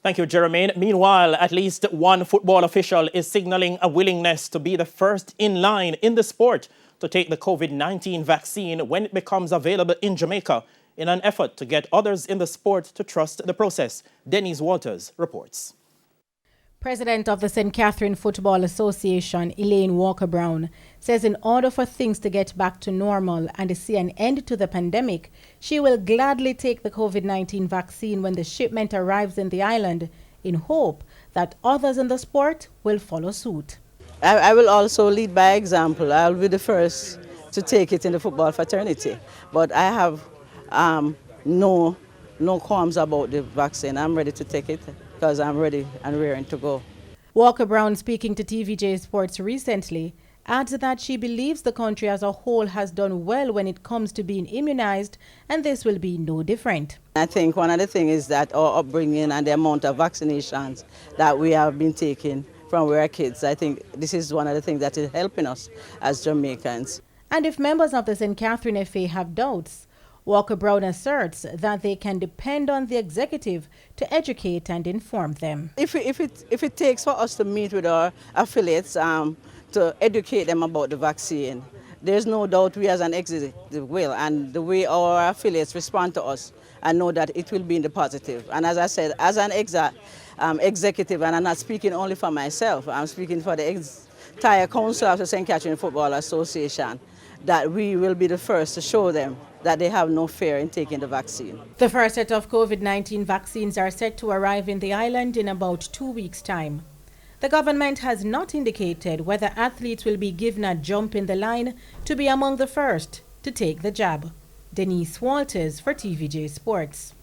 Thank you, Jermaine. Meanwhile, at least one football official is signaling a willingness to be the first in line in the sport to take the COVID-19 vaccine when it becomes available in Jamaica in an effort to get others in the sport to trust the process. Denise Walters reports. President of the St. Catherine Football Association, Elaine Walker-Brown, says in order for things to get back to normal and to see an end to the pandemic, she will gladly take the COVID-19 vaccine when the shipment arrives in the island in hope that others in the sport will follow suit. I will also lead by example. I'll be the first to take it in the football fraternity. But I have no qualms about the vaccine. I'm ready to take it because I'm ready and raring to go. Walker-Brown, speaking to TVJ Sports recently, adds that she believes the country as a whole has done well when it comes to being immunized, and this will be no different. I think one of the things is that our upbringing and the amount of vaccinations that we have been taking from we were kids, I think this is one of the things that is helping us as Jamaicans. And if members of the St. Catherine FA have doubts, Walker-Brown asserts that they can depend on the executive to educate and inform them. If it takes for us to meet with our affiliates to educate them about the vaccine, there's no doubt we as an executive will, and the way our affiliates respond to us, I know that it will be in the positive. And as I said, as an executive, and I'm not speaking only for myself, I'm speaking for the entire council of the St. Catherine Football Association, that we will be the first to show them that they have no fear in taking the vaccine. The first set of COVID-19 vaccines are set to arrive in the island in about 2 weeks' time. The government has not indicated whether athletes will be given a jump in the line to be among the first to take the jab. Denise Walters for TVJ Sports.